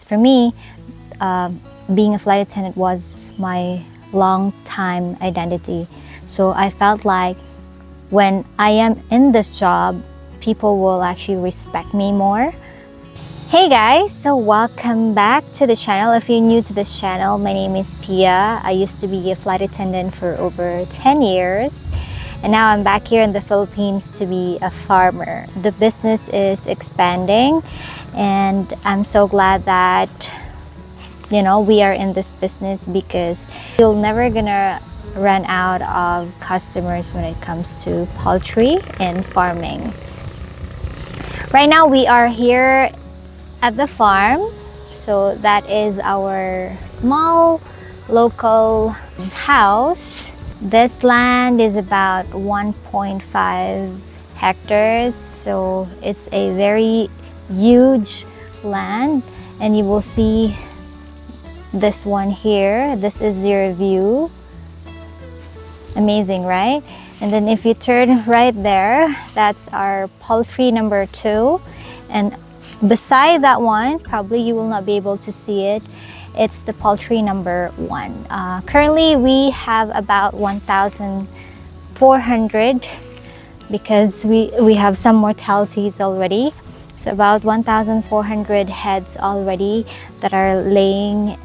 because for me, being a flight attendant was my long time identity. So I felt like when I am in this job, people will actually respect me more. Hey guys, so welcome back to the channel. If you're new to this channel, my name is Pia. I used to be a flight attendant for over 10 years. And now I'm back here in the Philippines to be a farmer. The business is expanding and I'm so glad that we are in this business because you're never gonna run out of customers when it comes to poultry and farming. Right now we are here at the farm, so that is our small local house. This land is about 1.5 hectares, so it's a very huge land, and you will see this one here. This is your view. Amazing, right? And then if you turn right there, that's our poultry number 2, and beside that one, probably you will not be able to see it, it's the poultry number 1. Currently we have about 1,400 because we have some mortalities already, so about 1,400 heads already that are laying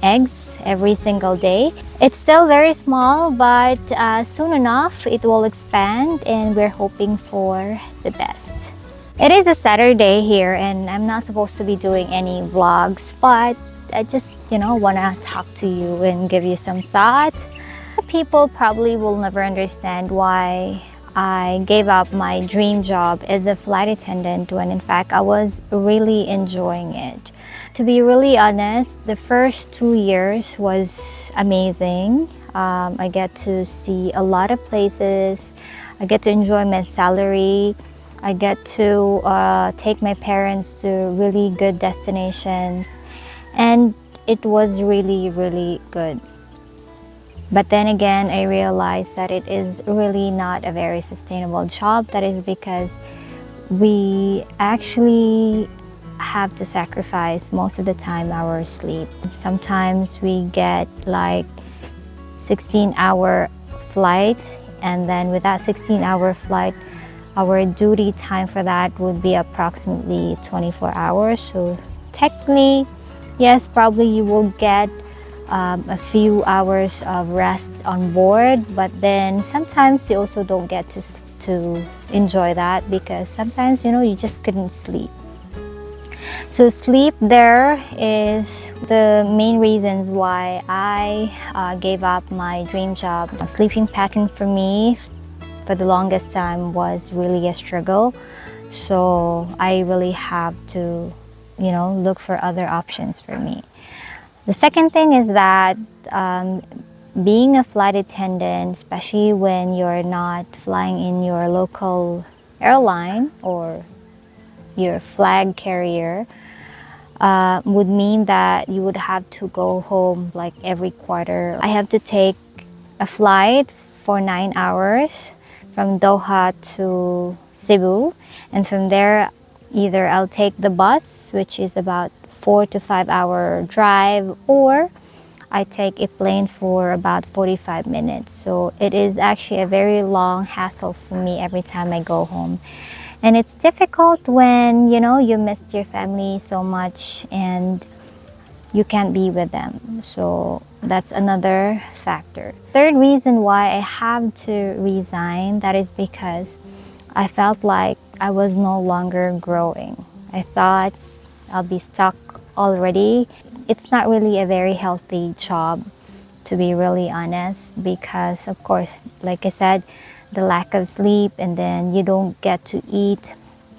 eggs every single day. It's still very small, but soon enough it will expand, and we're hoping for the best. It is a Saturday here and I'm not supposed to be doing any vlogs, but I just want to talk to you and give you some thought. People probably will never understand why I gave up my dream job as a flight attendant when in fact I was really enjoying it. To be really honest, the first 2 years was amazing. I get to see a lot of places. I get to enjoy my salary. I get to take my parents to really good destinations, and it was really, really good. But then again, I realized that it is really not a very sustainable job. That is because we actually have to sacrifice most of the time our sleep. Sometimes we get like 16-hour flight, and then with that 16-hour flight, our duty time for that would be approximately 24 hours. So technically, yes, probably you will get a few hours of rest on board, but then sometimes you also don't get to enjoy that because sometimes you just couldn't sleep. So sleep there is the main reasons why I gave up my dream job. A sleeping pattern for me for the longest time was really a struggle, so I really have to look for other options for me. The second thing is that being a flight attendant, especially when you're not flying in your local airline or your flag carrier, would mean that you would have to go home like every quarter. I have to take a flight for 9 hours from Doha to Cebu, and from there either I'll take the bus, which is about 4 to 5 hour drive, or I take a plane for about 45 minutes. So it is actually a very long hassle for me every time I go home. And it's difficult when you missed your family so much and you can't be with them. So that's another factor. Third reason why I have to resign, that is because I felt like I was no longer growing. I thought I'll be stuck already. It's not really a very healthy job, to be really honest, because of course, like I said, the lack of sleep, and then you don't get to eat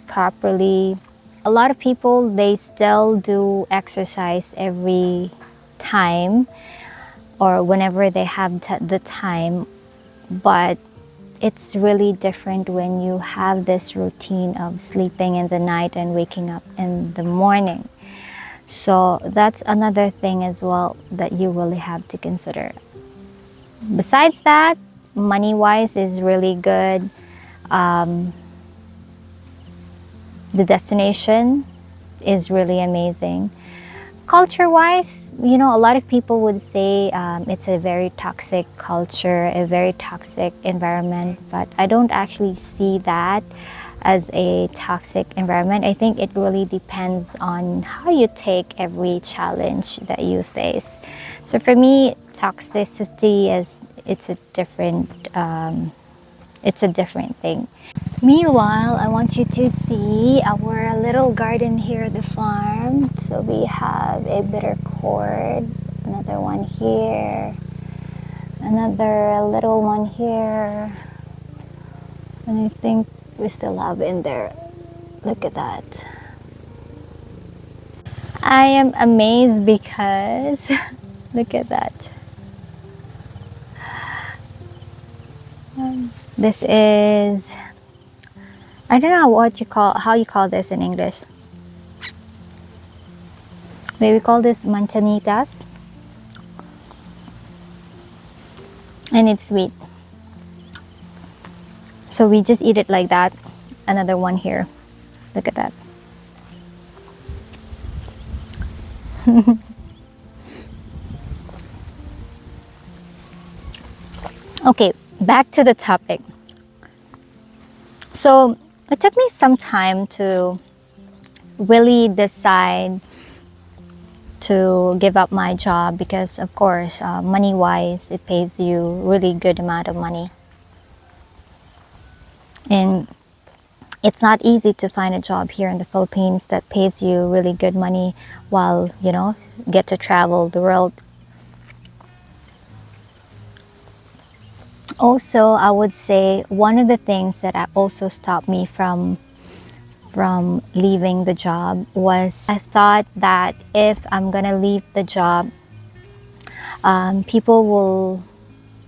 properly. A lot of people, they still do exercise every time or whenever they have the time, but it's really different when you have this routine of sleeping in the night and waking up in the morning. So that's another thing as well that you really have to consider. Besides that, money-wise is really good. The destination is really amazing. Culture-wise, you know, a lot of people would say it's a very toxic culture, a very toxic environment, but I don't actually see that as a toxic environment. I think it really depends on how you take every challenge that you face. So for me, toxicity is it's a different thing. Meanwhile, I want you to see our little garden here at the farm. So we have a bitter gourd, another one here, another little one here, and I think we still have in there. Look at that. I am amazed because look at that. This is, I don't know how you call this in English. Maybe call this manchanitas. And it's sweet. So we just eat it like that. Another one here. Look at that. Okay, back to the topic. So it took me some time to really decide to give up my job because, of course, money-wise, it pays you really good amount of money. And it's not easy to find a job here in the Philippines that pays you really good money while, you know, get to travel the world. Also, I would say one of the things that also stopped me from leaving the job was I thought that if I'm gonna leave the job, people will,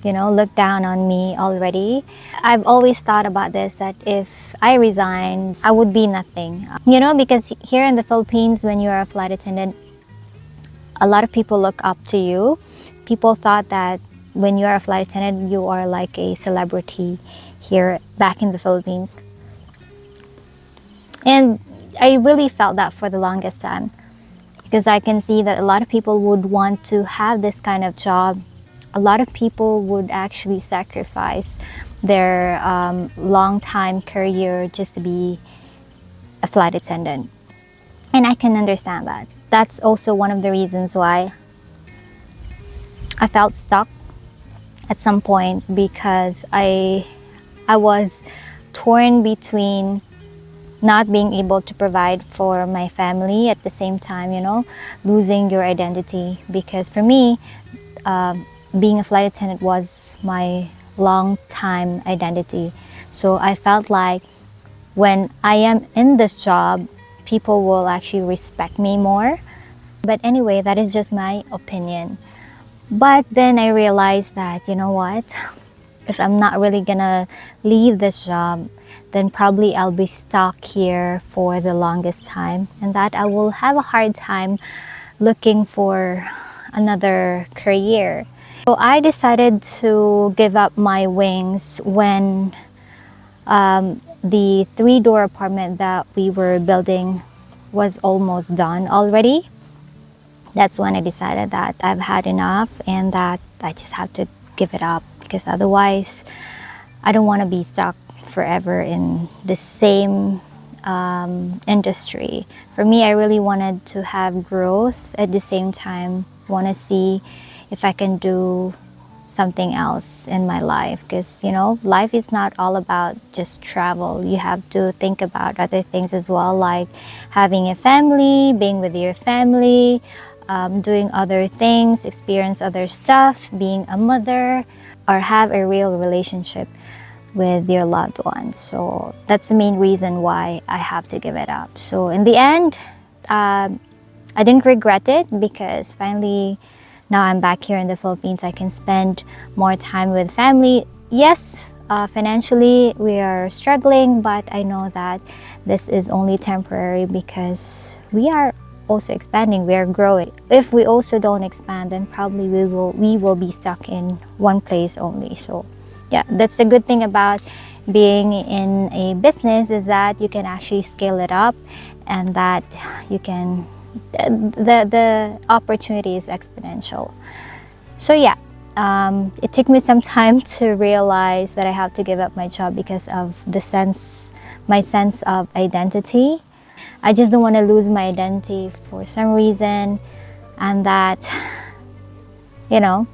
you know, look down on me already. I've always thought about this, that if I resign, I would be nothing. You know, because here in the Philippines, when you're a flight attendant, a lot of people look up to you. People thought that when you're a flight attendant, you are like a celebrity here back in the Philippines. And I really felt that for the longest time because I can see that a lot of people would want to have this kind of job. A lot of people would actually sacrifice their long time career just to be a flight attendant. And I can understand that. That's also one of the reasons why I felt stuck at some point, because I was torn between not being able to provide for my family at the same time, you know, losing your identity. Because for me, being a flight attendant was my long time identity. So I felt like when I am in this job, people will actually respect me more. But anyway, that is just my opinion. But then I realized that, you know what, if I'm not really gonna leave this job, then probably I'll be stuck here for the longest time, and that I will have a hard time looking for another career. So I decided to give up my wings when the 3-door apartment that we were building was almost done already. That's when I decided that I've had enough and that I just have to give it up, because otherwise I don't want to be stuck forever in the same industry. For me, I really wanted to have growth at the same time, want to see if I can do something else in my life, because, you know, life is not all about just travel. You have to think about other things as well, like having a family, being with your family, doing other things, experience other stuff, being a mother, or have a real relationship with your loved ones. So that's the main reason why I have to give it up. So in the end, I didn't regret it, because finally now I'm back here in the Philippines. I can spend more time with family. Yes, financially we are struggling, but I know that this is only temporary, because we are also expanding, we are growing. If we also don't expand, then probably we will be stuck in one place only. So yeah, that's the good thing about being in a business, is that you can actually scale it up, and that you can the opportunity is exponential. So yeah, it took me some time to realize that I have to give up my job because of my sense of identity. I just don't want to lose my identity for some reason, and that, you know,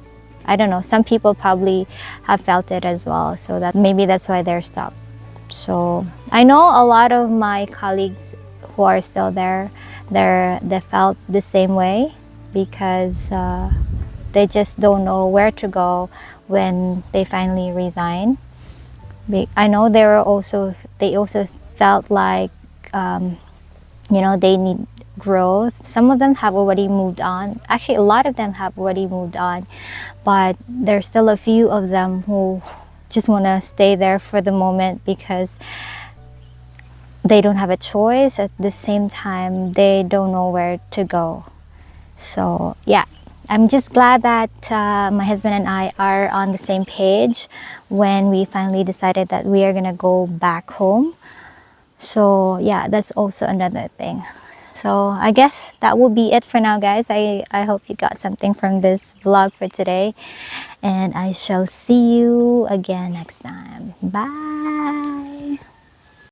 I don't know, some people probably have felt it as well, so that maybe that's why they're stuck. So I know a lot of my colleagues who are still there, they felt the same way, because they just don't know where to go when they finally resign. I know they also felt like, you know, they need growth. Some of them have already moved on. Actually, a lot of them have already moved on, but there's still a few of them who just want to stay there for the moment because they don't have a choice. At the same time, they don't know where to go. So yeah, I'm just glad that my husband and I are on the same page when we finally decided that we are gonna go back home. So yeah, that's also another thing. So I guess that will be it for now, guys. I hope you got something from this vlog for today, and I shall see you again next time. Bye.